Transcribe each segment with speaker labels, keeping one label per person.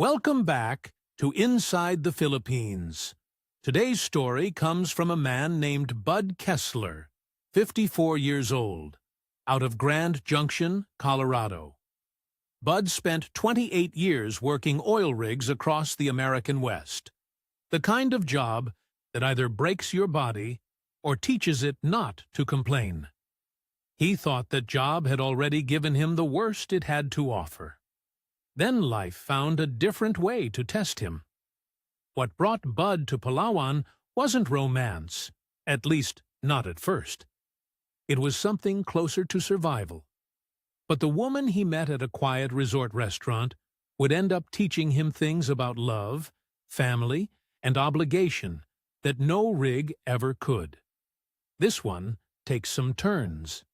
Speaker 1: Welcome back to Inside the Philippines. Today's story comes from a man named Bud Kessler, 54 years old, out of Grand Junction, Colorado. Bud spent 28 years working oil rigs across the American West, the kind of job that either breaks your body or teaches it not to complain. He thought that job had already given him the worst it had to offer. Then life found a different way to test him. What brought Bud to Palawan wasn't romance, at least not at first. It was something closer to survival. But the woman he met at a quiet resort restaurant would end up teaching him things about love, family, and obligation that no rig ever could. This one takes some turns.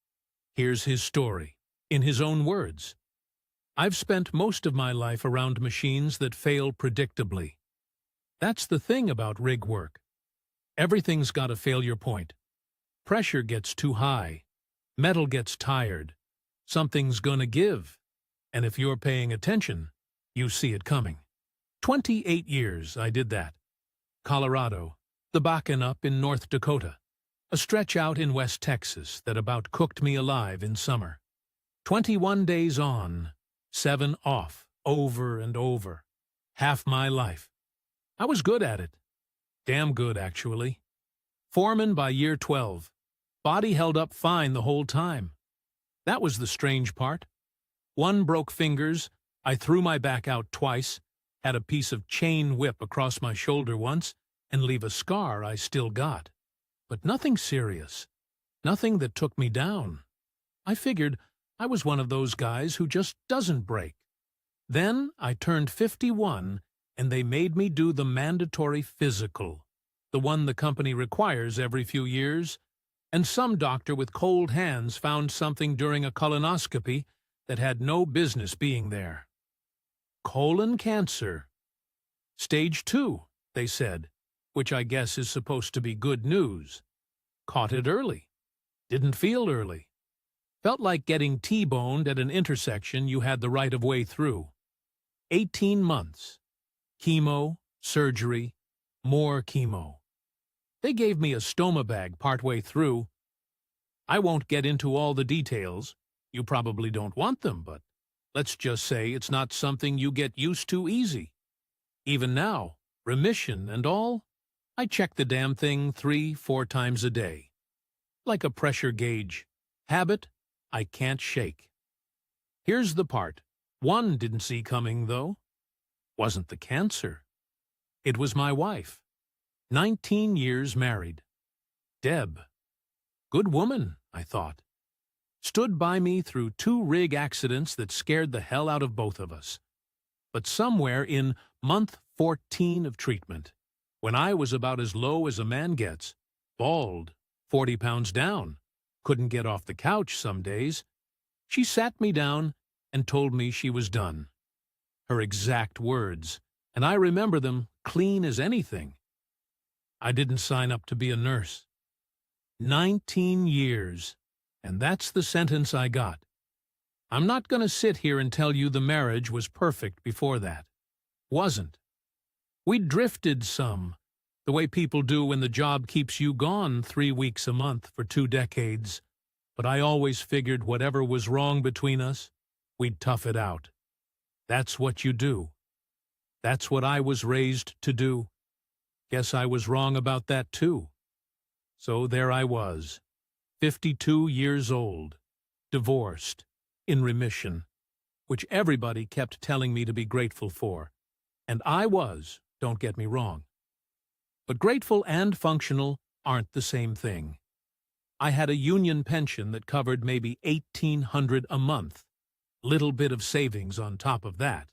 Speaker 1: Here's his story, in his own words. I've spent most of my life around machines that fail predictably. That's the thing about rig work. Everything's got a failure point. Pressure gets too high. Metal gets tired. Something's gonna give. And if you're paying attention, you see it coming. 28 years I did that. Colorado, the Bakken up in North Dakota, a stretch out in West Texas that about cooked me alive in summer. 21 days on, 7 off, over and over. Half my life. I was good at it. Damn good, actually. Foreman by year 12. Body held up fine the whole time. That was the strange part. One broke fingers, I threw my back out twice, had a piece of chain whip across my shoulder once, and leave a scar I still got. But nothing serious. Nothing that took me down. I figured I was one of those guys who just doesn't break. Then I turned 51, and they made me do the mandatory physical, the one the company requires every few years, and some doctor with cold hands found something during a colonoscopy that had no business being there. Colon cancer. Stage 2, they said, which I guess is supposed to be good news. Caught it early. Didn't feel early. Felt like getting T-boned at an intersection you had the right of way through. 18 months. Chemo, surgery, more chemo. They gave me a stoma bag partway through. I won't get into all the details. You probably don't want them, but let's just say it's not something you get used to easy. Even now, remission and all, I check the damn thing 3-4 times a day. Like a pressure gauge. Habit I can't shake. Here's the part one didn't see coming, though. Wasn't the cancer. It was my wife. 19 years married. Deb. Good woman, I thought. Stood by me through 2 rig accidents that scared the hell out of both of us. But somewhere in month 14 of treatment, when I was about as low as a man gets, bald, 40 pounds down, couldn't get off the couch some days, she sat me down and told me she was done. Her exact words, and I remember them clean as anything. I didn't sign up to be a nurse. 19 years, and that's the sentence I got. I'm not going to sit here and tell you the marriage was perfect before that. Wasn't. We drifted some, the way people do when the job keeps you gone 3 weeks a month for 2 decades. But I always figured whatever was wrong between us, we'd tough it out. That's what you do. That's what I was raised to do. Guess I was wrong about that too. So there I was, 52 years old, divorced, in remission, which everybody kept telling me to be grateful for. And I was, don't get me wrong. But grateful and functional aren't the same thing. I had a union pension that covered maybe $1,800 a month, little bit of savings on top of that.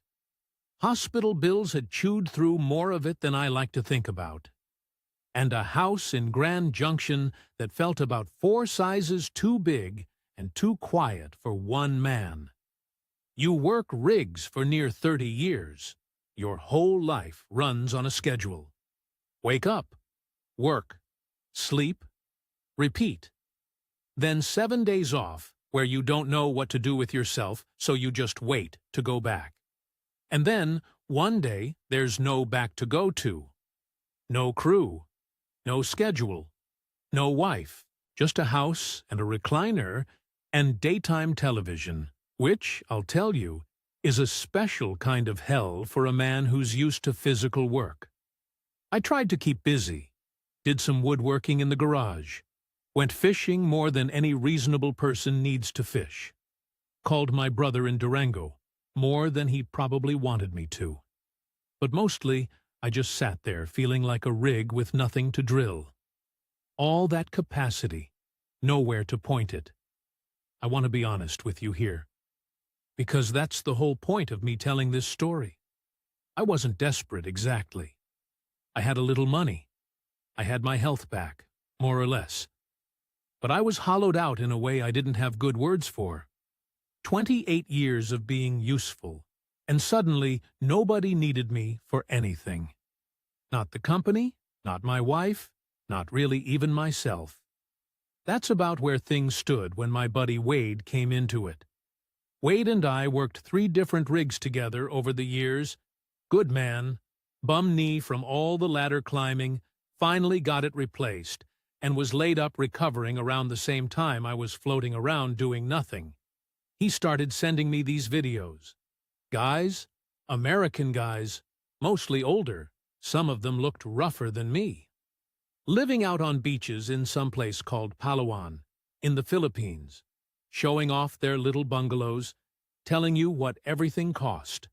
Speaker 1: Hospital bills had chewed through more of it than I like to think about. And a house in Grand Junction that felt about 4 sizes too big and too quiet for one man. You work rigs for near 30 years. Your whole life runs on a schedule. Wake up, work, sleep, repeat. Then 7 days off where you don't know what to do with yourself, so you just wait to go back. And then one day there's no back to go to, no crew, no schedule, no wife, just a house and a recliner and daytime television, which, I'll tell you, is a special kind of hell for a man who's used to physical work. I tried to keep busy, did some woodworking in the garage, went fishing more than any reasonable person needs to fish, called my brother in Durango, more than he probably wanted me to. But mostly, I just sat there feeling like a rig with nothing to drill. All that capacity, nowhere to point it. I want to be honest with you here, because that's the whole point of me telling this story. I wasn't desperate exactly. I had a little money. I had my health back, more or less. But I was hollowed out in a way I didn't have good words for. 28 years of being useful, and suddenly nobody needed me for anything. Not the company, not my wife, not really even myself. That's about where things stood when my buddy Wade came into it. Wade and I worked 3 different rigs together over the years. Good man, bum knee from all the ladder climbing, finally got it replaced, and was laid up recovering around the same time I was floating around doing nothing. He started sending me these videos. Guys, American guys, mostly older, some of them looked rougher than me, living out on beaches in some place called Palawan, in the Philippines, showing off their little bungalows, telling you what everything cost.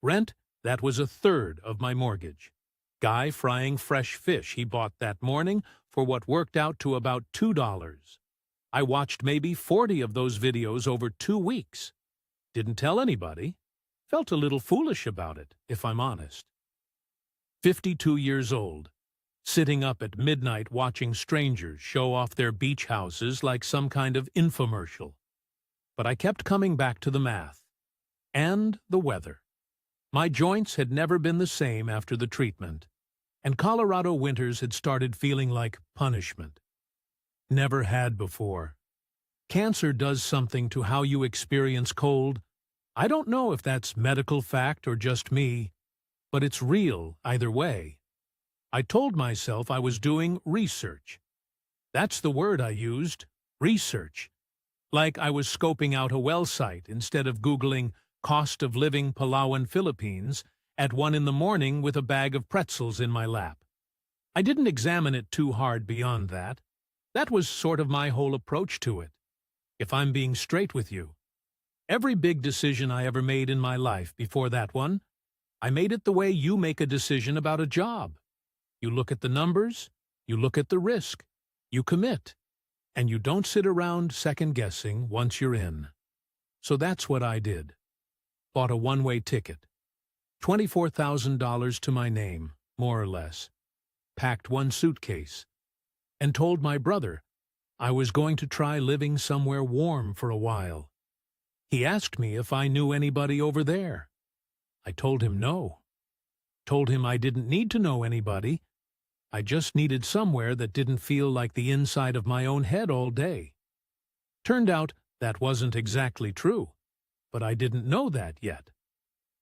Speaker 1: Rent, that was 1/3 of my mortgage. Guy frying fresh fish he bought that morning for what worked out to about $2. I watched maybe 40 of those videos over 2 weeks. Didn't tell anybody. Felt a little foolish about it, if I'm honest. 52 years old, sitting up at midnight watching strangers show off their beach houses like some kind of infomercial. But I kept coming back to the math. And the weather. My joints had never been the same after the treatment, and Colorado winters had started feeling like punishment. Never had before. Cancer does something to how you experience cold. I don't know if that's medical fact or just me, but it's real either way. I told myself I was doing research. That's the word I used, research. Like I was scoping out a well site instead of Googling cost of living Palawan, Philippines, at 1 in the morning with a bag of pretzels in my lap. I didn't examine it too hard beyond that. That was sort of my whole approach to it. If I'm being straight with you, every big decision I ever made in my life before that one, I made it the way you make a decision about a job. You look at the numbers, you look at the risk, you commit, and you don't sit around second-guessing once you're in. So that's what I did. Bought a one-way ticket. $24,000 to my name, more or less. Packed 1 suitcase. And told my brother I was going to try living somewhere warm for a while. He asked me if I knew anybody over there. I told him no. Told him I didn't need to know anybody. I just needed somewhere that didn't feel like the inside of my own head all day. Turned out that wasn't exactly true, but I didn't know that yet.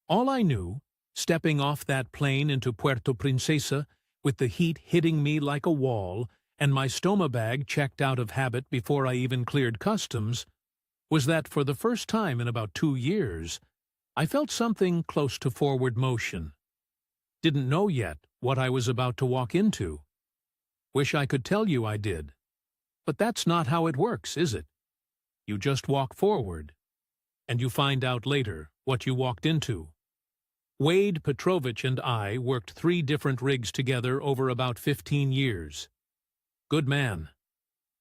Speaker 1: All I knew, stepping off that plane into Puerto Princesa, with the heat hitting me like a wall, and my stoma bag checked out of habit before I even cleared customs, was that for the first time in about 2 years, I felt something close to forward motion. Didn't know yet what I was about to walk into. Wish I could tell you I did. But that's not how it works, is it? You just walk forward, and you find out later what you walked into. Wade Petrovich and I worked 3 different rigs together over about 15 years. Good man.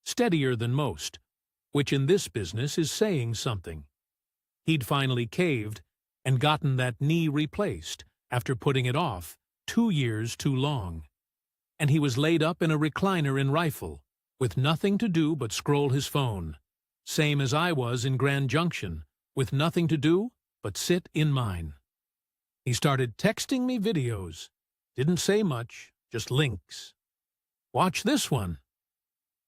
Speaker 1: Steadier than most, which in this business is saying something. He'd finally caved and gotten that knee replaced after putting it off 2 years too long. And he was laid up in a recliner in Rifle, with nothing to do but scroll his phone, same as I was in Grand Junction, with nothing to do but sit in mine. He started texting me videos. Didn't say much, just links. Watch this one.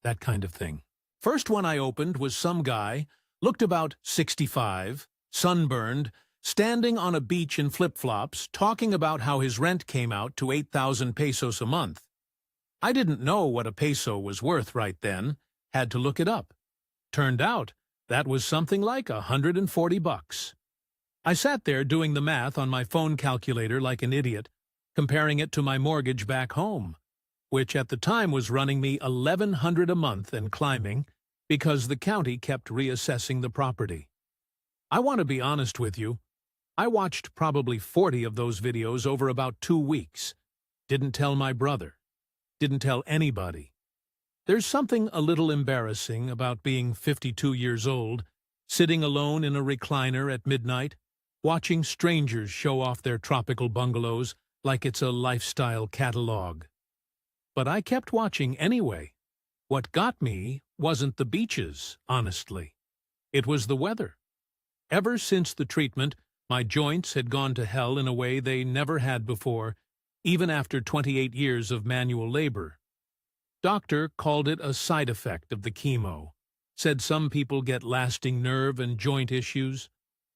Speaker 1: That kind of thing. First one I opened was some guy, looked about 65, sunburned, standing on a beach in flip-flops, talking about how his rent came out to 8,000 pesos a month. I didn't know what a peso was worth right then, had to look it up. Turned out, that was something like $140. I sat there doing the math on my phone calculator like an idiot, comparing it to my mortgage back home, which at the time was running me $1,100 a month and climbing because the county kept reassessing the property. I want to be honest with you. I watched probably 40 of those videos over about 2 weeks. Didn't tell my brother. Didn't tell anybody. There's something a little embarrassing about being 52 years old, sitting alone in a recliner at midnight, watching strangers show off their tropical bungalows like it's a lifestyle catalog. But I kept watching anyway. What got me wasn't the beaches, honestly. It was the weather. Ever since the treatment, my joints had gone to hell in a way they never had before, even after 28 years of manual labor. Doctor called it a side effect of the chemo, said some people get lasting nerve and joint issues.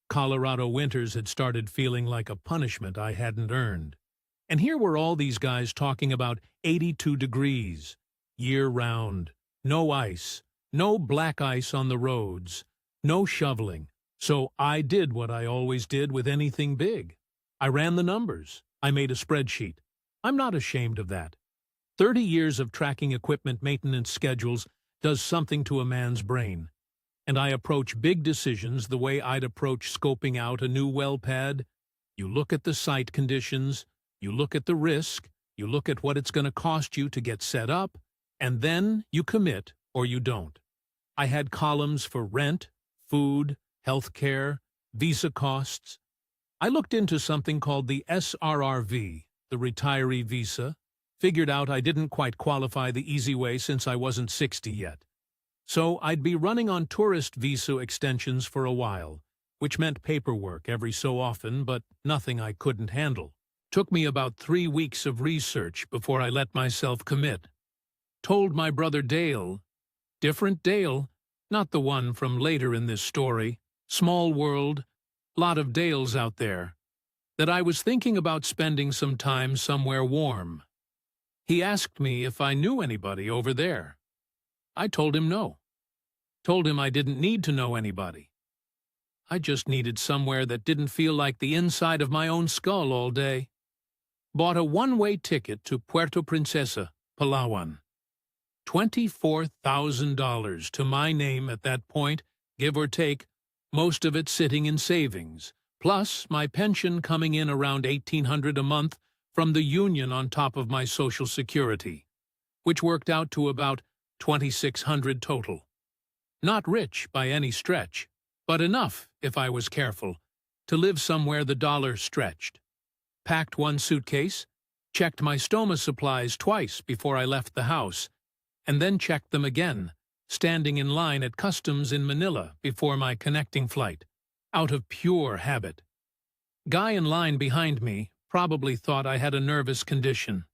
Speaker 1: Colorado winters had started feeling like a punishment I hadn't earned. And here were all these guys talking about 82 degrees, year-round, no ice, no black ice on the roads, no shoveling. So I did what I always did with anything big. I ran the numbers. I made a spreadsheet. I'm not ashamed of that. 30 years of tracking equipment maintenance schedules does something to a man's brain. And I approach big decisions the way I'd approach scoping out a new well pad. You look at the site conditions, you look at the risk, you look at what it's going to cost you to get set up, and then you commit or you don't. I had columns for rent, food, health care, visa costs. I looked into something called the SRRV, the retiree visa, figured out I didn't quite qualify the easy way since I wasn't 60 yet. So I'd be running on tourist visa extensions for a while, which meant paperwork every so often, but nothing I couldn't handle. Took me about 3 weeks of research before I let myself commit. Told my brother Dale, different Dale, not the one from later in this story, small world, lot of Dales out there, that I was thinking about spending some time somewhere warm. He asked me if I knew anybody over there. I told him no. Told him I didn't need to know anybody. I just needed somewhere that didn't feel like the inside of my own skull all day. Bought a one-way ticket to Puerto Princesa, Palawan. $24,000 to my name at that point, give or take, most of it sitting in savings, plus my pension coming in around $1,800 a month from the union on top of my Social Security, which worked out to about $2,600 total. Not rich by any stretch, but enough, if I was careful, to live somewhere the dollar stretched. Packed one suitcase, checked my stoma supplies twice before I left the house, and then checked them again, standing in line at customs in Manila before my connecting flight, out of pure habit. Guy in line behind me probably thought I had a nervous condition.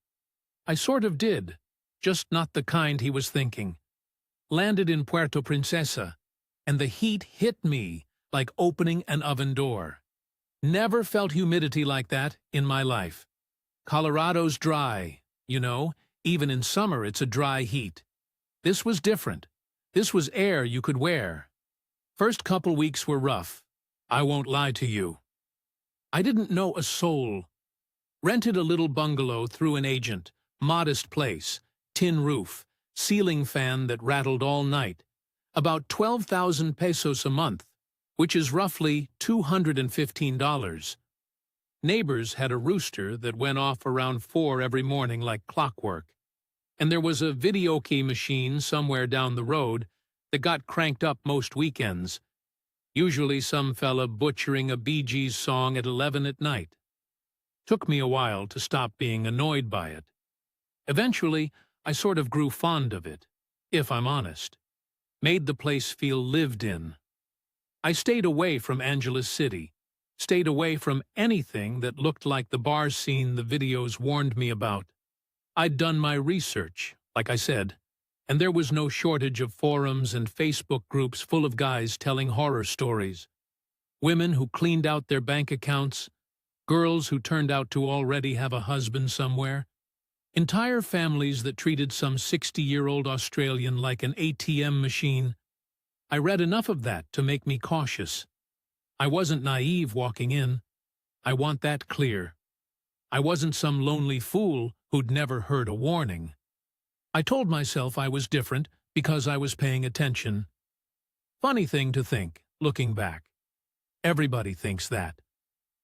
Speaker 1: I sort of did, just not the kind he was thinking. Landed in Puerto Princesa, and the heat hit me like opening an oven door. Never felt humidity like that in my life. Colorado's dry, you know, even in summer it's a dry heat. This was different. This was air you could wear. First couple weeks were rough. I won't lie to you. I didn't know a soul. Rented a little bungalow through an agent, modest place, tin roof, ceiling fan that rattled all night. About 12,000 pesos a month, which is roughly $215. Neighbors had a rooster that went off around 4 every morning like clockwork. And there was a videoke machine somewhere down the road that got cranked up most weekends. Usually some fella butchering a Bee Gees song at 11 at night. Took me a while to stop being annoyed by it. Eventually, I sort of grew fond of it, if I'm honest. Made the place feel lived in. I stayed away from Angeles City, stayed away from anything that looked like the bar scene the videos warned me about. I'd done my research, like I said, and there was no shortage of forums and Facebook groups full of guys telling horror stories. Women who cleaned out their bank accounts, girls who turned out to already have a husband somewhere, entire families that treated some 60-year-old Australian like an ATM machine. I read enough of that to make me cautious. I wasn't naive walking in. I want that clear. I wasn't some lonely fool who'd never heard a warning. I told myself I was different because I was paying attention. Funny thing to think, looking back. Everybody thinks that.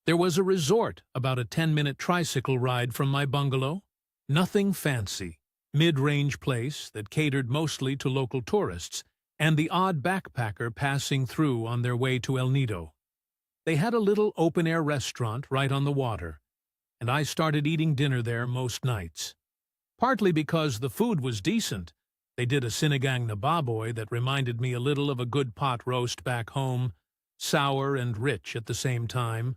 Speaker 1: There was a resort about a 10-minute tricycle ride from my bungalow. Nothing fancy. Mid-range place that catered mostly to local tourists and the odd backpacker passing through on their way to El Nido. They had a little open-air restaurant right on the water, and I started eating dinner there most nights. Partly because the food was decent. They did a sinigang na baboy that reminded me a little of a good pot roast back home, sour and rich at the same time,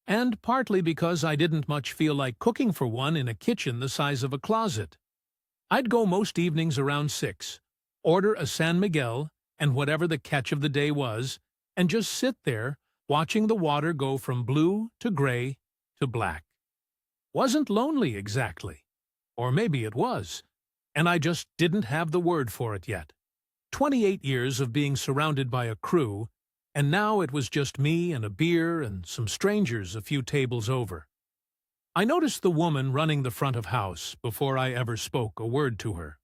Speaker 1: and partly because I didn't much feel like cooking for one in a kitchen the size of a closet. I'd go most evenings around 6, order a San Miguel and whatever the catch of the day was, and just sit there watching the water go from blue to gray to black. Wasn't lonely exactly. Or maybe it was, and I just didn't have the word for it yet. 28 years of being surrounded by a crew, and now it was just me and a beer and some strangers a few tables over. I noticed the woman running the front of house before I ever spoke a word to her.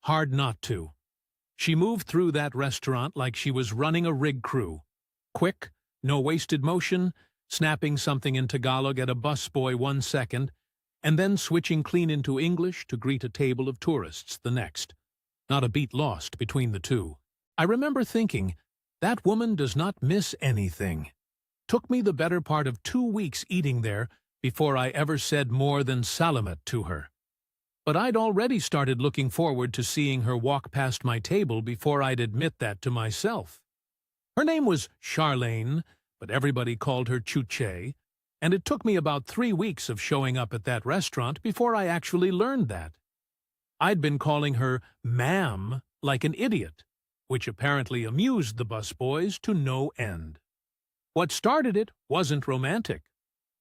Speaker 1: Hard not to. She moved through that restaurant like she was running a rig crew. Quick, no wasted motion, snapping something in Tagalog at a busboy 1 second, and then switching clean into English to greet a table of tourists the next. Not a beat lost between the two. I remember thinking, that woman does not miss anything. Took me the better part of 2 weeks eating there before I ever said more than salamat to her. But I'd already started looking forward to seeing her walk past my table before I'd admit that to myself. Her name was Charlene, but everybody called her Chuche, and it took me about 3 weeks of showing up at that restaurant before I actually learned that. I'd been calling her ma'am like an idiot, which apparently amused the busboys to no end. What started it wasn't romantic,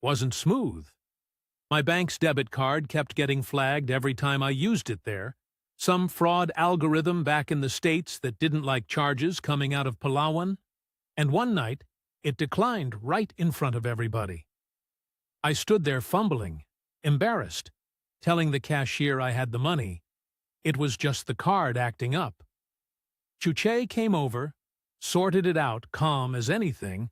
Speaker 1: wasn't smooth. My bank's debit card kept getting flagged every time I used it there. Some fraud algorithm back in the States that didn't like charges coming out of Palawan. And one night, it declined right in front of everybody. I stood there fumbling, embarrassed, telling the cashier I had the money. It was just the card acting up. Chuche came over, sorted it out calm as anything,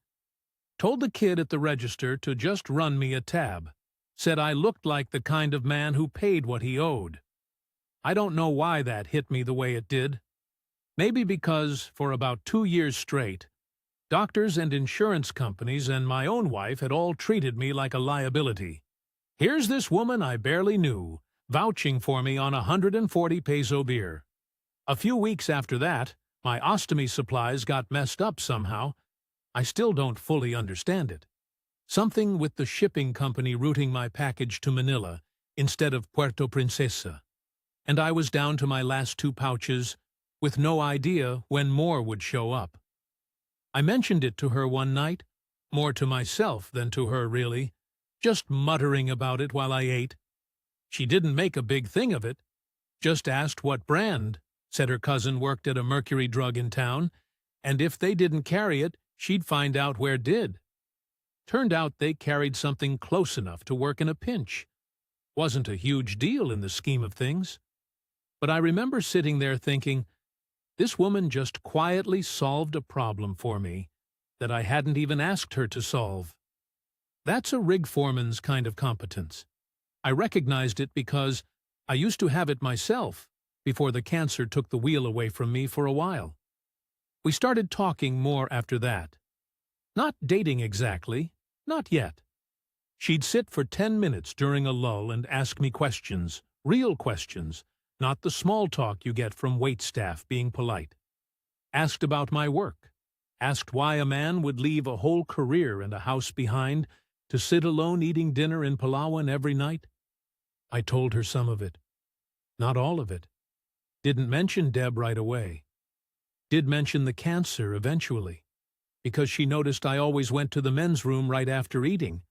Speaker 1: told the kid at the register to just run me a tab, said I looked like the kind of man who paid what he owed. I don't know why that hit me the way it did. Maybe because, for about 2 years straight, doctors and insurance companies and my own wife had all treated me like a liability. Here's this woman I barely knew, vouching for me on 140 peso beer. A few weeks after that, my ostomy supplies got messed up somehow. I still don't fully understand it. Something with the shipping company routing my package to Manila instead of Puerto Princesa. And I was down to my last 2 pouches, with no idea when more would show up. I mentioned it to her one night, more to myself than to her really, just muttering about it while I ate. She didn't make a big thing of it, just asked what brand, said her cousin worked at a mercury drug in town, and if they didn't carry it, she'd find out where did. Turned out they carried something close enough to work in a pinch. Wasn't a huge deal in the scheme of things. But I remember sitting there thinking, this woman just quietly solved a problem for me that I hadn't even asked her to solve. That's a rig foreman's kind of competence. I recognized it because I used to have it myself before the cancer took the wheel away from me for a while. We started talking more after that. Not dating exactly, not yet. She'd sit for 10 minutes during a lull and ask me questions, real questions, not the small talk you get from waitstaff being polite. Asked about my work. Asked why a man would leave a whole career and a house behind to sit alone eating dinner in Palawan every night. I told her some of it. Not all of it. Didn't mention Deb right away. Did mention the cancer eventually, because she noticed I always went to the men's room right after eating,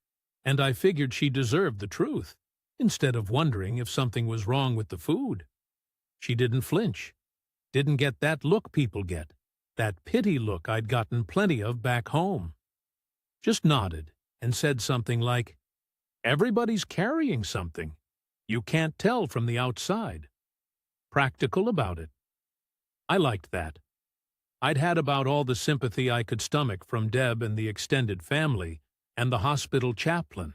Speaker 1: and I figured she deserved the truth, instead of wondering if something was wrong with the food. She didn't flinch, didn't get that look people get, that pity look I'd gotten plenty of back home. Just nodded and said something like, "Everybody's carrying something. You can't tell from the outside." Practical about it. I liked that. I'd had about all the sympathy I could stomach from Deb and the extended family and the hospital chaplain.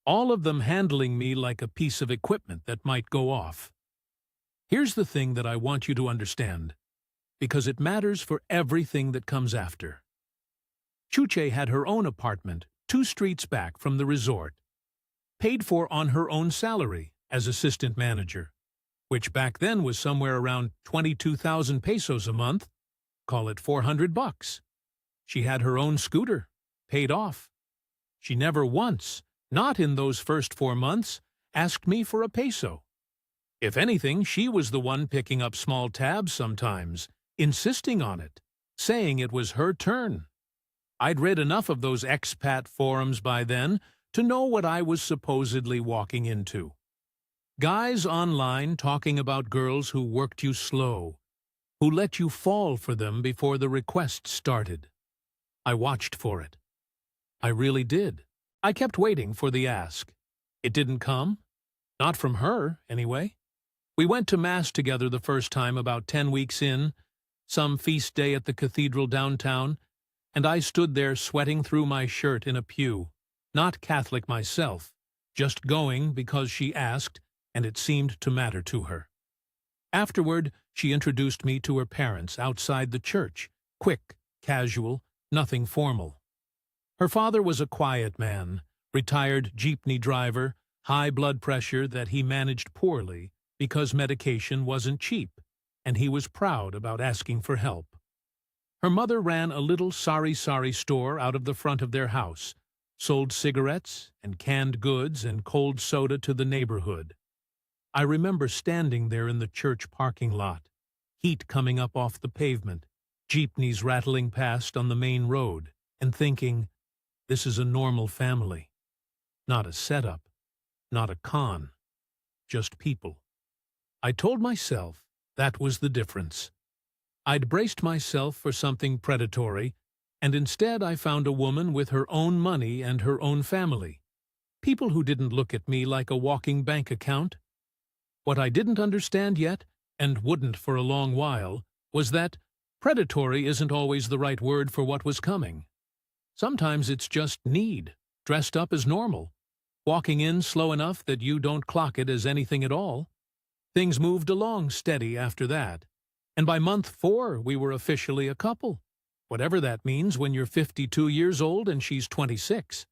Speaker 1: All of them handling me like a piece of equipment that might go off. Here's the thing that I want you to understand, because it matters for everything that comes after. Chuche had her own apartment 2 streets back from the resort, paid for on her own salary as assistant manager, which back then was somewhere around 22,000 pesos a month, call it $400. She had her own scooter, paid off. She never once, not in those first 4 months, asked me for a peso. If anything, she was the one picking up small tabs sometimes, insisting on it, saying it was her turn. I'd read enough of those expat forums by then to know what I was supposedly walking into. Guys online talking about girls who worked you slow, who let you fall for them before the request started. I watched for it. I really did. I kept waiting for the ask. It didn't come. Not from her, anyway. We went to Mass together the first time about 10 weeks in, some feast day at the cathedral downtown, and I stood there sweating through my shirt in a pew, not Catholic myself, just going because she asked and it seemed to matter to her. Afterward, she introduced me to her parents outside the church, quick, casual, nothing formal. Her father was a quiet man, retired jeepney driver, high blood pressure that he managed poorly because medication wasn't cheap, and he was proud about asking for help. Her mother ran a little sari-sari store out of the front of their house, sold cigarettes and canned goods and cold soda to the neighborhood. I remember standing there in the church parking lot, heat coming up off the pavement, jeepneys rattling past on the main road, and thinking, this is a normal family. Not a setup, not a con, just people. I told myself that was the difference. I'd braced myself for something predatory, and instead I found a woman with her own money and her own family. People who didn't look at me like a walking bank account. What I didn't understand yet, and wouldn't for a long while, was that predatory isn't always the right word for what was coming. Sometimes it's just need, dressed up as normal, walking in slow enough that you don't clock it as anything at all. Things moved along steady after that, and by month 4 we were officially a couple, whatever that means when you're 52 years old and she's 26.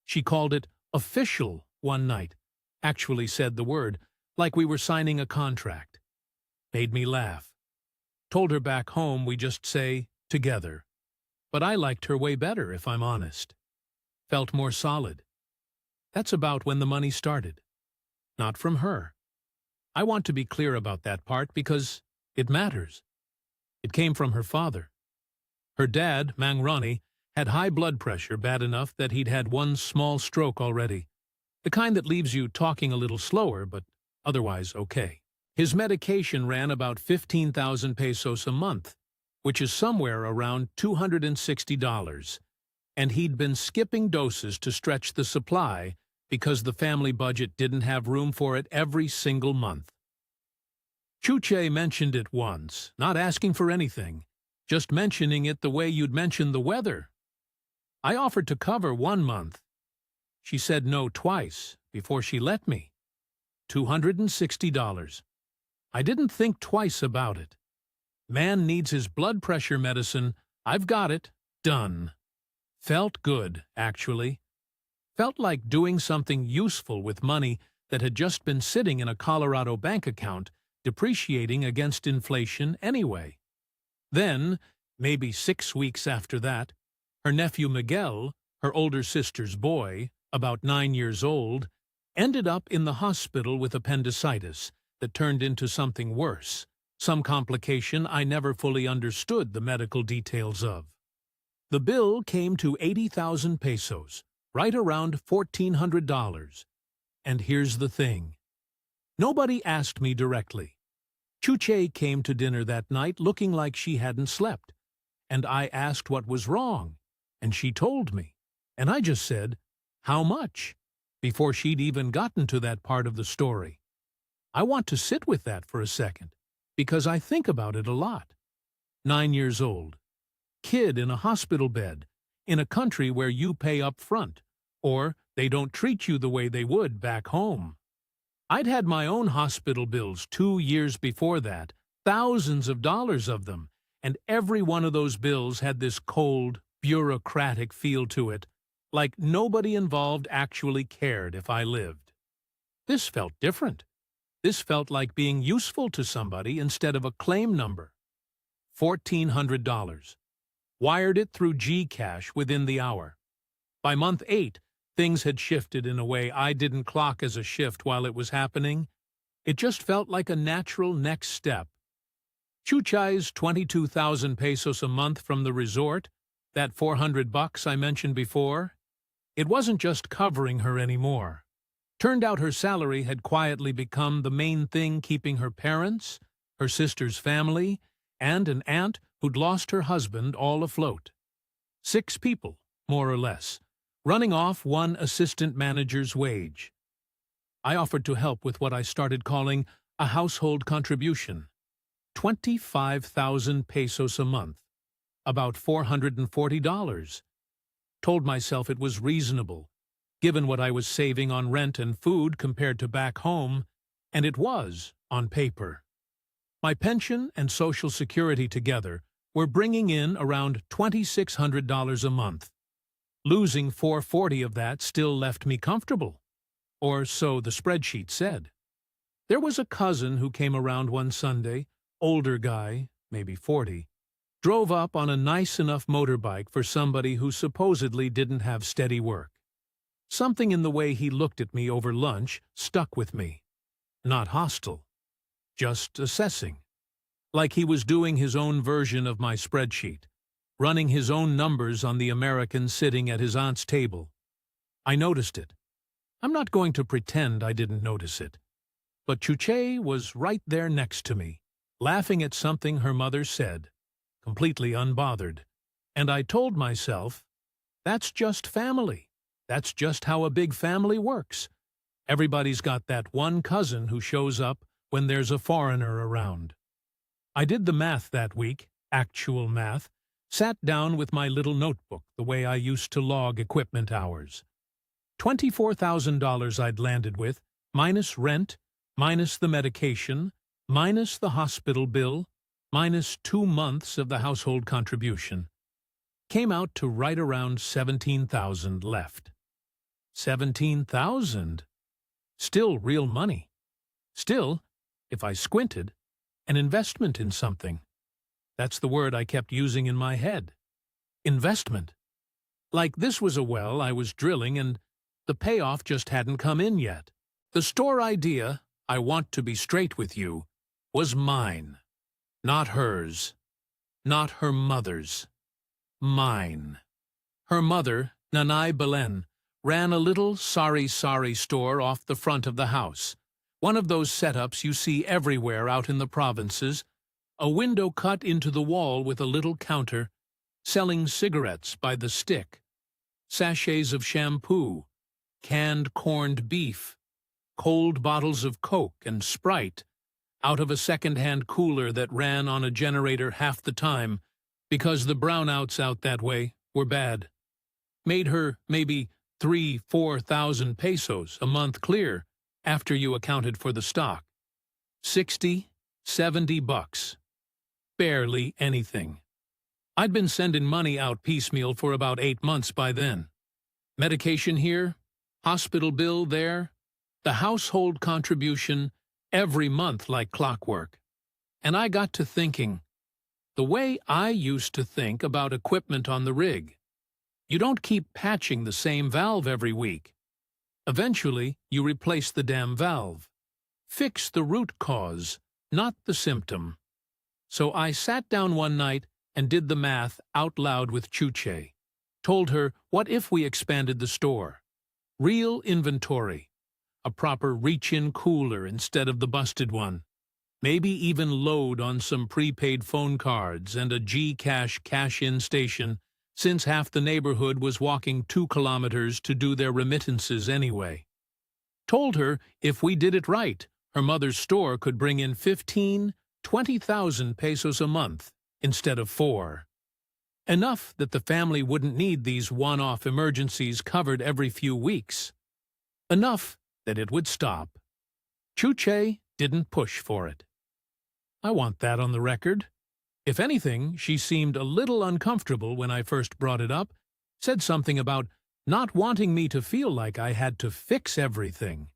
Speaker 1: She called it official one night, actually said the word, like we were signing a contract. Made me laugh. Told her back home we just say, together. But I liked her way better, if I'm honest. Felt more solid. That's about when the money started. Not from her. I want to be clear about that part because it matters. It came from her father. Her dad, Mang Ronnie, had high blood pressure bad enough that he'd had 1 small stroke already. The kind that leaves you talking a little slower, but otherwise okay. His medication ran about 15,000 pesos a month, which is somewhere around $260, and he'd been skipping doses to stretch the supply because the family budget didn't have room for it every single month. Chuche mentioned it once, not asking for anything, just mentioning it the way you'd mention the weather. I offered to cover 1 month. She said no twice before she let me. $260. I didn't think twice about it. Man needs his blood pressure medicine. I've got it. Done. Felt good, actually. Felt like doing something useful with money that had just been sitting in a Colorado bank account, depreciating against inflation anyway. Then, maybe 6 weeks after that, her nephew Miguel, her older sister's boy, about 9 years old, ended up in the hospital with appendicitis that turned into something worse, some complication I never fully understood the medical details of. The bill came to 80,000 pesos, right around $1,400. And here's the thing. Nobody asked me directly. Chuche came to dinner that night looking like she hadn't slept, and I asked what was wrong, and she told me, and I just said, "How much?" before she'd even gotten to that part of the story. I want to sit with that for a second, because I think about it a lot. 9 years old, kid in a hospital bed, in a country where you pay up front, or they don't treat you the way they would back home. I'd had my own hospital bills 2 years before that, thousands of dollars of them, and every one of those bills had this cold, bureaucratic feel to it, like nobody involved actually cared if I lived. This felt different. This felt like being useful to somebody instead of a claim number. $1,400. Wired it through GCash within the hour. By month 8, things had shifted in a way I didn't clock as a shift while it was happening. It just felt like a natural next step. Chuche's 22,000 pesos a month from the resort, that $400 I mentioned before, it wasn't just covering her anymore. Turned out her salary had quietly become the main thing keeping her parents, her sister's family, and an aunt who'd lost her husband all afloat. 6 people, more or less, running off one assistant manager's wage. I offered to help with what I started calling a household contribution. 25,000 pesos a month, about $440. Told myself it was reasonable, given what I was saving on rent and food compared to back home, and it was, on paper. My pension and Social Security together were bringing in around $2,600 a month. Losing $440 of that still left me comfortable, or so the spreadsheet said. There was a cousin who came around one Sunday, older guy, maybe 40, drove up on a nice enough motorbike for somebody who supposedly didn't have steady work. Something in the way he looked at me over lunch stuck with me. Not hostile, just assessing. Like he was doing his own version of my spreadsheet, running his own numbers on the American sitting at his aunt's table. I noticed it. I'm not going to pretend I didn't notice it. But Chuche was right there next to me, laughing at something her mother said, completely unbothered. And I told myself, that's just family. That's just how a big family works. Everybody's got that one cousin who shows up when there's a foreigner around. I did the math that week, actual math, sat down with my little notebook the way I used to log equipment hours. $24,000 I'd landed with, minus rent, minus the medication, minus the hospital bill, minus 2 months of the household contribution. Came out to right around 17,000 left. 17,000? Still real money. Still, if I squinted, an investment in something. That's the word I kept using in my head. Investment. Like this was a well I was drilling and the payoff just hadn't come in yet. The store idea, I want to be straight with you, was mine. Not hers. Not her mother's. Mine. Her mother, Nanay Belen, ran a little sari-sari store off the front of the house. One of those setups you see everywhere out in the provinces, a window cut into the wall with a little counter, selling cigarettes by the stick, sachets of shampoo, canned corned beef, cold bottles of Coke and Sprite, out of a second-hand cooler that ran on a generator half the time because the brownouts out that way were bad. Made her maybe 3,000-4,000 pesos a month clear after you accounted for the stock. $60-70. Barely anything. I'd been sending money out piecemeal for about 8 months by then. Medication here, hospital bill there, the household contribution every month like clockwork. And I got to thinking, the way I used to think about equipment on the rig. You don't keep patching the same valve every week. Eventually, you replace the damn valve. Fix the root cause, not the symptom. So I sat down one night and did the math out loud with Chuche. Told her, what if we expanded the store? Real inventory. A proper reach-in cooler instead of the busted one. Maybe even load on some prepaid phone cards and a Gcash cash-in station, since half the neighborhood was walking 2 kilometers to do their remittances anyway. Told her if we did it right, her mother's store could bring in 20,000 pesos a month instead of 4. Enough that the family wouldn't need these one-off emergencies covered every few weeks. Enough that it would stop. Chuche didn't push for it. I want that on the record. If anything, she seemed a little uncomfortable when I first brought it up, said something about not wanting me to feel like I had to fix everything.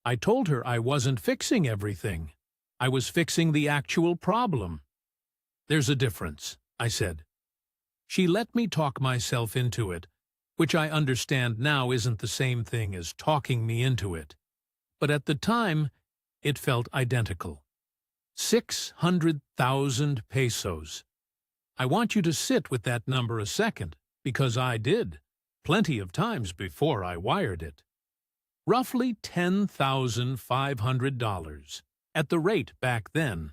Speaker 1: I told her I wasn't fixing everything. I was fixing the actual problem. There's a difference, I said. She let me talk myself into it, which I understand now isn't the same thing as talking me into it. But at the time, it felt identical. 600,000 pesos. I want you to sit with that number a second, because I did, plenty of times before I wired it. Roughly $10,500, at the rate back then.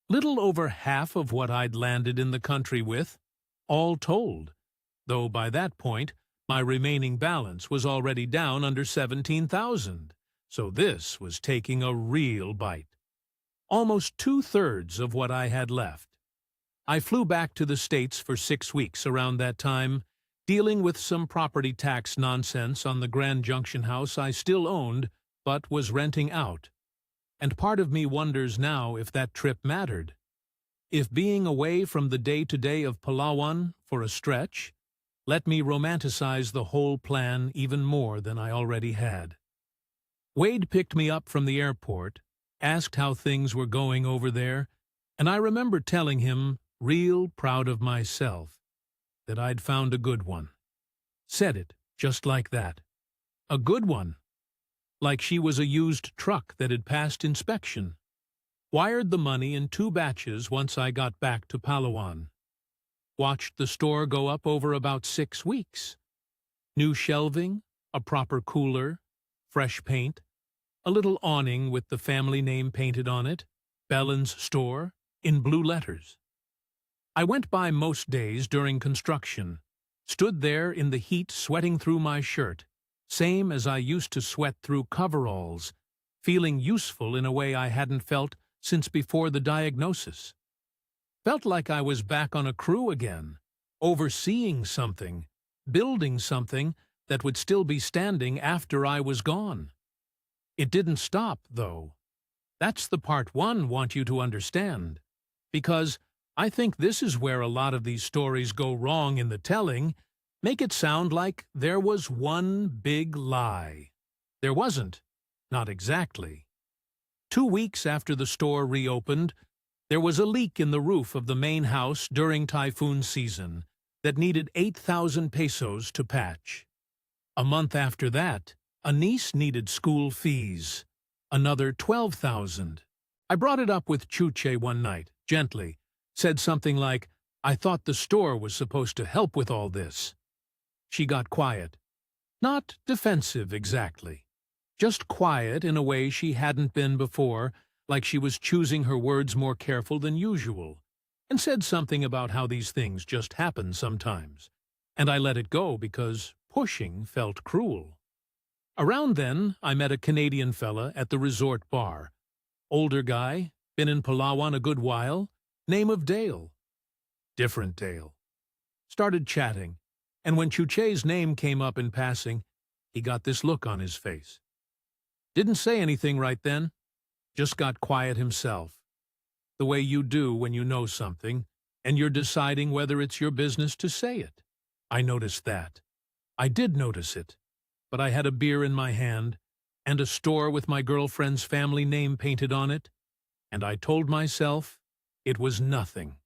Speaker 1: Little over half of what I'd landed in the country with, all told, though by that point my remaining balance was already down under 17,000, so this was taking a real bite. Almost 2/3 of what I had left. I flew back to the States for 6 weeks around that time, dealing with some property tax nonsense on the Grand Junction house I still owned but was renting out. And part of me wonders now if that trip mattered. If being away from the day-to-day of Palawan for a stretch let me romanticize the whole plan even more than I already had. Wade picked me up from the airport, asked how things were going over there, and I remember telling him, real proud of myself, that I'd found a good one. Said it just like that. A good one. Like she was a used truck that had passed inspection. Wired the money in 2 batches once I got back to Palawan. Watched the store go up over about 6 weeks. New shelving, a proper cooler, fresh paint, a little awning with the family name painted on it, Bellen's Store, in blue letters. I went by most days during construction, stood there in the heat sweating through my shirt, same as I used to sweat through coveralls, feeling useful in a way I hadn't felt since before the diagnosis. Felt like I was back on a crew again, overseeing something, building something that would still be standing after I was gone. It didn't stop, though. That's the part one want you to understand, because I think this is where a lot of these stories go wrong in the telling, make it sound like there was one big lie. There wasn't, not exactly. 2 weeks after the store reopened, there was a leak in the roof of the main house during typhoon season that needed 8,000 pesos to patch. A month after that, a niece needed school fees, another 12,000. I brought it up with Chuche one night, gently, said something like, I thought the store was supposed to help with all this. She got quiet. Not defensive exactly. Just quiet in a way she hadn't been before, like she was choosing her words more careful than usual, and said something about how these things just happen sometimes. And I let it go because pushing felt cruel. Around then, I met a Canadian fella at the resort bar. Older guy, been in Palawan a good while, name of Dale. Different Dale. Started chatting, and when Chuche's name came up in passing, he got this look on his face. Didn't say anything right then, just got quiet himself. The way you do when you know something, and you're deciding whether it's your business to say it. I noticed that. I did notice it. But I had a beer in my hand, and a store with my girlfriend's family name painted on it, and I told myself it was nothing.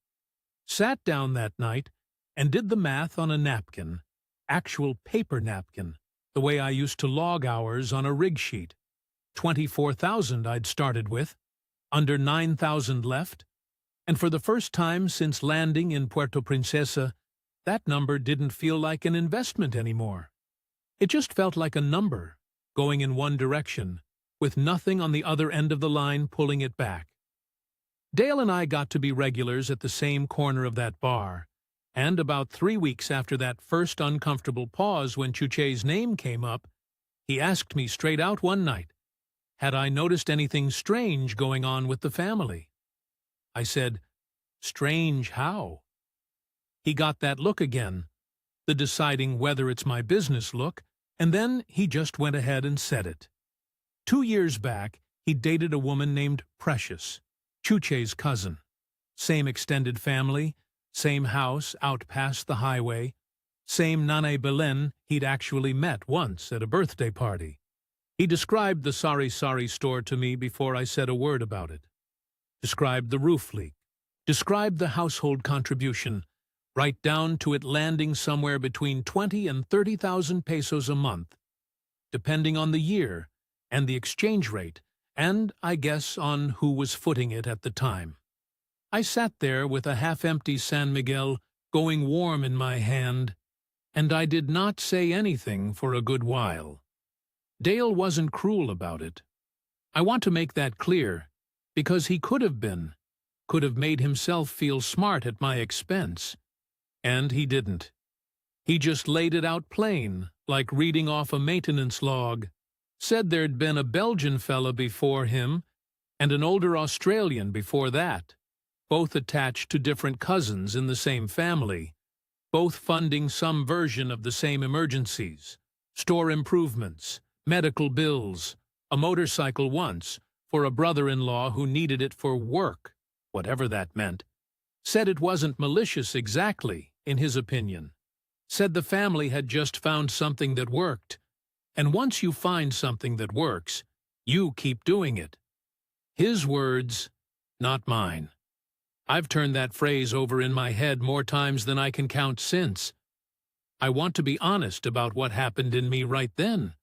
Speaker 1: Sat down that night and did the math on a napkin, actual paper napkin, the way I used to log hours on a rig sheet. 24,000 I'd started with, under 9,000 left, And for the first time since landing in Puerto Princesa, that number didn't feel like an investment anymore. It just felt like a number, going in one direction, with nothing on the other end of the line pulling it back. Dale and I got to be regulars at the same corner of that bar, and about 3 weeks after that first uncomfortable pause when Chuche's name came up, he asked me straight out one night, had I noticed anything strange going on with the family? I said, "Strange how?" He got that look again, the deciding whether it's my business look, and then he just went ahead and said it. 2 years back, he dated a woman named Precious, Chuche's cousin. Same extended family, same house out past the highway, same Nanay Belen he'd actually met once at a birthday party. He described the sari-sari store to me before I said a word about it. Described the roof leak. Described the household contribution, right down to it landing somewhere between 20 and 30,000 pesos a month, depending on the year and the exchange rate, and, I guess, on who was footing it at the time. I sat there with a half-empty San Miguel going warm in my hand, and I did not say anything for a good while. Dale wasn't cruel about it. I want to make that clear, because he could have been, could have made himself feel smart at my expense. And he didn't. He just laid it out plain, like reading off a maintenance log. Said there'd been a Belgian fella before him, and an older Australian before that, both attached to different cousins in the same family, both funding some version of the same emergencies, store improvements, medical bills, a motorcycle once, for a brother-in-law who needed it for work, whatever that meant. Said it wasn't malicious exactly, in his opinion. Said the family had just found something that worked, and once you find something that works, you keep doing it. His words, not mine. I've turned that phrase over in my head more times than I can count since. I want to be honest about what happened in me right then,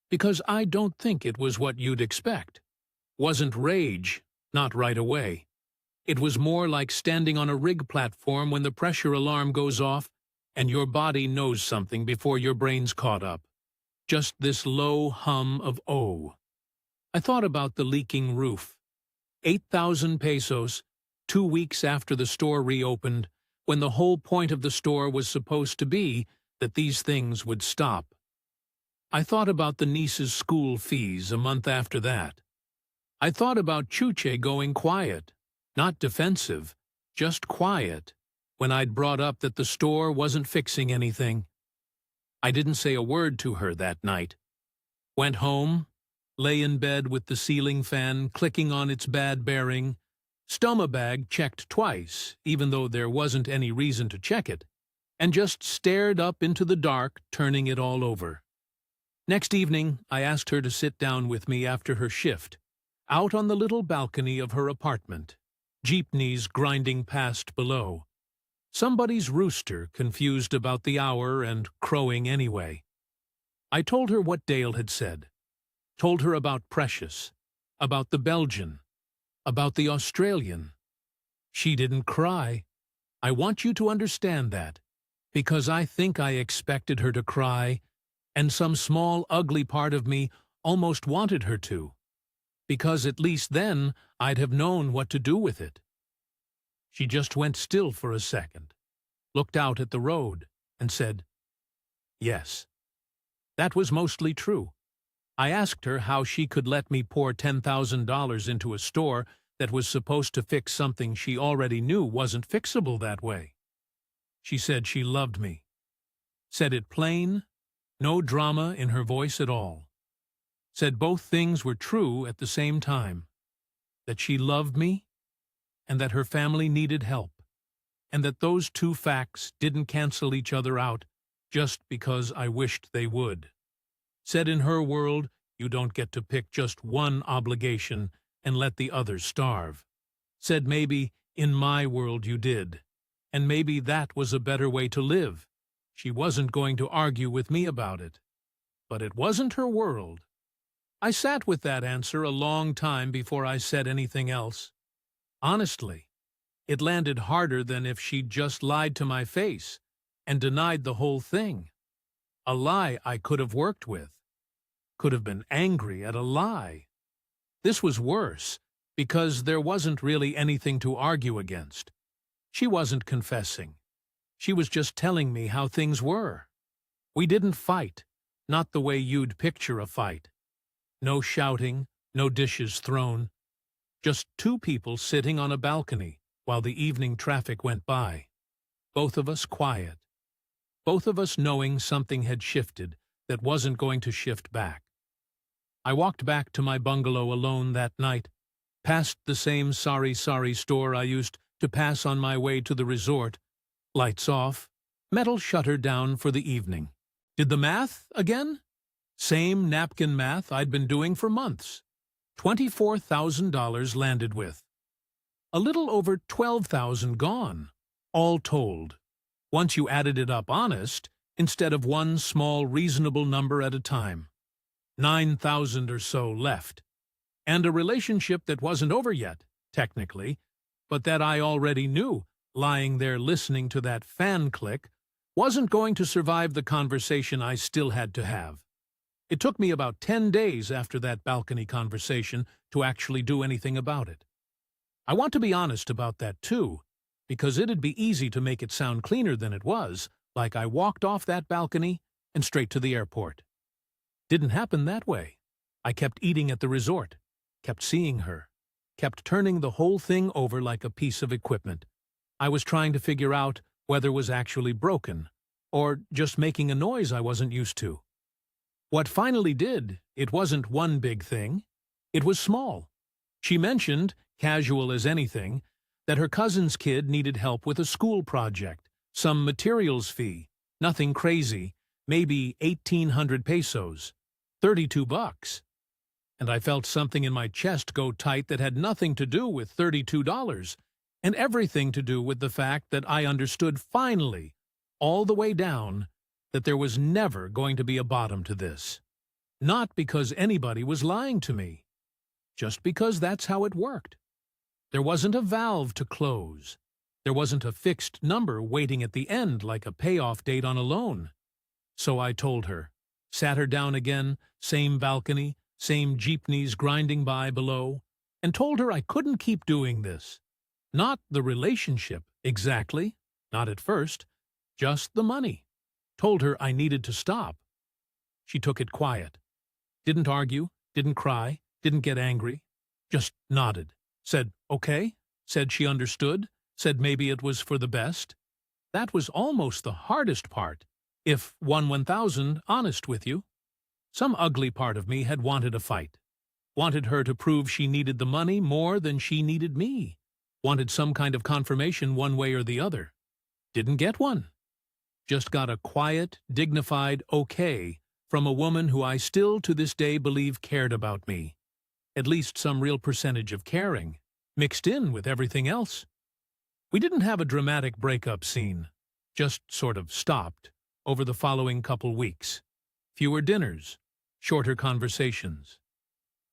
Speaker 1: because I don't think it was what you'd expect. Wasn't rage, not right away. It was more like standing on a rig platform when the pressure alarm goes off and your body knows something before your brain's caught up. Just this low hum of oh. I thought about the leaking roof. 8,000 pesos, 2 weeks after the store reopened, when the whole point of the store was supposed to be that these things would stop. I thought about the niece's school fees a month after that. I thought about Chuche going quiet, not defensive, just quiet, when I'd brought up that the store wasn't fixing anything. I didn't say a word to her that night. Went home, lay in bed with the ceiling fan clicking on its bad bearing, stomach checked twice, even though there wasn't any reason to check it, and just stared up into the dark, turning it all over. Next evening, I asked her to sit down with me after her shift, out on the little balcony of her apartment, jeepneys grinding past below. Somebody's rooster confused about the hour and crowing anyway. I told her what Dale had said. Told her about Precious, about the Belgian, about the Australian. She didn't cry. I want you to understand that, because I think I expected her to cry, and some small ugly part of me almost wanted her to, because at least then I'd have known what to do with it. She just went still for a second, looked out at the road, and said, "Yes." That was mostly true. I asked her how she could let me pour $10,000 into a store that was supposed to fix something she already knew wasn't fixable that way. She said she loved me. Said it plain, no drama in her voice at all. Said both things were true at the same time, that she loved me and that her family needed help, and that those two facts didn't cancel each other out just because I wished they would. Said in her world, you don't get to pick just one obligation and let the others starve. Said maybe in my world you did, and maybe that was a better way to live. She wasn't going to argue with me about it. But it wasn't her world. I sat with that answer a long time before I said anything else. Honestly, It landed harder than if she'd just lied to my face and denied the whole thing. A lie I could have worked with. Could have been angry at a lie. This was worse, because there wasn't really anything to argue against. She wasn't confessing. She was just telling me how things were. We didn't fight, not the way you'd picture a fight. No shouting, no dishes thrown. Just two people sitting on a balcony while the evening traffic went by. Both of us quiet. Both of us knowing something had shifted that wasn't going to shift back. I walked back to my bungalow alone that night, past the same sorry store I used to pass on my way to the resort. Lights off, metal shutter down for the evening. Did the math again? Same napkin math I'd been doing for months. $24,000 landed with. A little over $12,000 gone, all told. Once you added it up honest, instead of one small reasonable number at a time. 9,000 or so left. And a relationship that wasn't over yet, technically, but that I already knew, lying there listening to that fan click, wasn't going to survive the conversation I still had to have. It took me about 10 days after that balcony conversation to actually do anything about it. I want to be honest about that too, because it'd be easy to make it sound cleaner than it was, like I walked off that balcony and straight to the airport. Didn't happen that way. I kept eating at the resort, kept seeing her, kept turning the whole thing over like a piece of equipment. I was trying to figure out whether it was actually broken, or just making a noise I wasn't used to. What finally did, it wasn't one big thing. It was small. She mentioned, casual as anything, that her cousin's kid needed help with a school project, some materials fee, nothing crazy, maybe 1,800 pesos, $32. And I felt something in my chest go tight that had nothing to do with $32, and everything to do with the fact that I understood finally, all the way down, that there was never going to be a bottom to this. Not because anybody was lying to me, just because that's how it worked. There wasn't a valve to close. There wasn't a fixed number waiting at the end like a payoff date on a loan. So I told her, sat her down again, same balcony, same jeepneys grinding by below, and told her I couldn't keep doing this. Not the relationship, exactly, not at first, just the money. Told her I needed to stop. She took it quiet. Didn't argue, didn't cry, didn't get angry. Just nodded. Said, okay. Said she understood. Said maybe it was for the best. That was almost the hardest part, if 1,000 honest with you. Some ugly part of me had wanted a fight. Wanted her to prove she needed the money more than she needed me. Wanted some kind of confirmation one way or the other. Didn't get one. Just got a quiet, dignified okay from a woman who I still to this day believe cared about me. At least some real percentage of caring, mixed in with everything else. We didn't have a dramatic breakup scene, just sort of stopped over the following couple weeks. Fewer dinners, shorter conversations.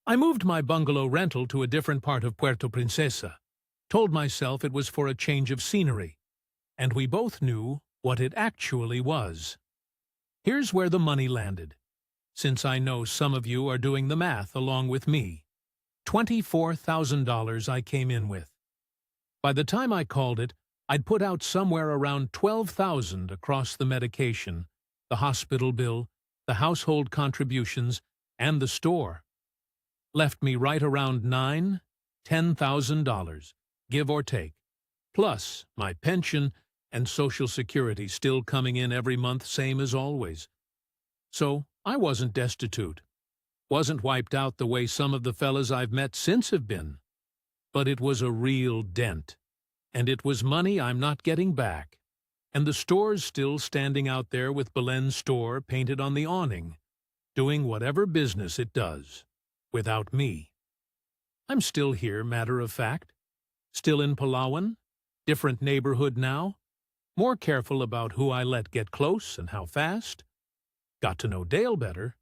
Speaker 1: I moved my bungalow rental to a different part of Puerto Princesa, told myself it was for a change of scenery, and we both knew what it actually was. Here's where the money landed, since I know some of you are doing the math along with me. $24,000 I came in with. By the time I called it, I'd put out somewhere around $12,000 across the medication, the hospital bill, the household contributions, and the store. Left me right around $9,000-10,000, give or take, plus my pension and Social Security still coming in every month, same as always. So I wasn't destitute. Wasn't wiped out the way some of the fellas I've met since have been. But it was a real dent. And it was money I'm not getting back. And the store's still standing out there with Belen's store painted on the awning, doing whatever business it does, without me. I'm still here, matter of fact. Still in Palawan, different neighborhood now, more careful about who I let get close and how fast. Got to know Dale better,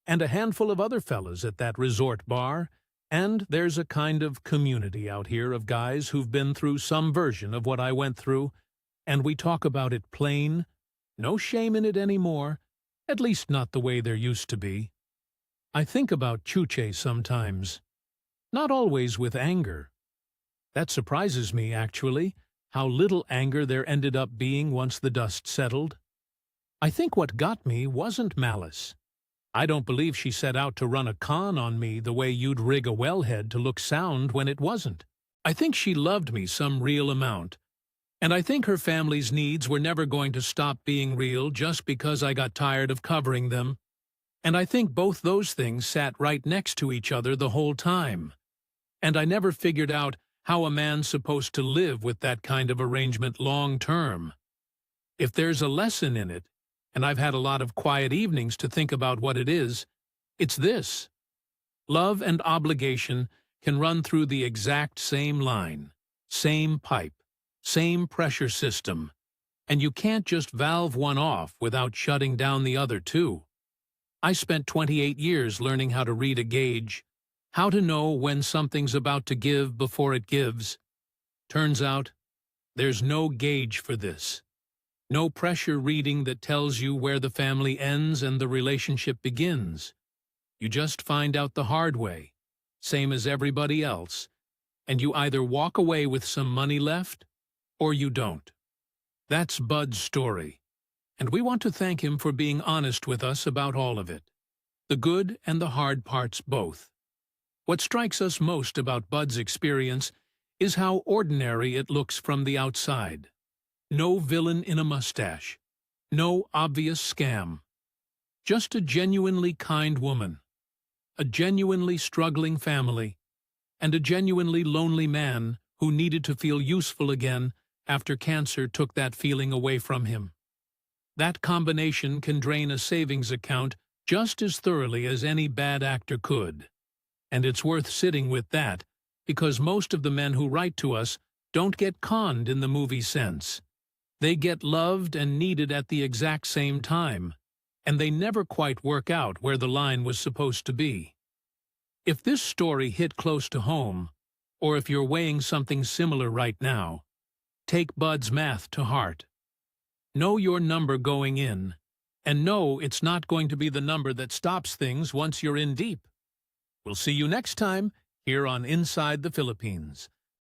Speaker 1: and a handful of other fellas at that resort bar, And there's a kind of community out here of guys who've been through some version of what I went through, and we talk about it plain. No shame in it anymore, at least not the way there used to be. I think about Chuche sometimes. Not always with anger. That surprises me, actually, how little anger there ended up being once the dust settled. I think what got me wasn't malice. I don't believe she set out to run a con on me the way you'd rig a wellhead to look sound when it wasn't. I think she loved me some real amount, and I think her family's needs were never going to stop being real just because I got tired of covering them. And I think both those things sat right next to each other the whole time. And I never figured out how a man's supposed to live with that kind of arrangement long term. If there's a lesson in it, and I've had a lot of quiet evenings to think about what it is, it's this. Love and obligation can run through the exact same line, same pipe, same pressure system, and you can't just valve one off without shutting down the other too. I spent 28 years learning how to read a gauge, how to know when something's about to give before it gives. Turns out, there's no gauge for this. No pressure reading that tells you where the family ends and the relationship begins. You just find out the hard way, same as everybody else, and you either walk away with some money left, or you don't. That's Bud's story, and we want to thank him for being honest with us about all of it, the good and the hard parts both. What strikes us most about Bud's experience is how ordinary it looks from the outside. No villain in a mustache. No obvious scam. Just a genuinely kind woman. A genuinely struggling family. And a genuinely lonely man who needed to feel useful again after cancer took that feeling away from him. That combination can drain a savings account just as thoroughly as any bad actor could. And it's worth sitting with that, because most of the men who write to us don't get conned in the movie sense. They get loved and needed at the exact same time, and they never quite work out where the line was supposed to be. If this story hit close to home, or if you're weighing something similar right now, take Bud's math to heart. Know your number going in, and know it's not going to be the number that stops things once you're in deep. We'll see you next time here on Inside the Philippines.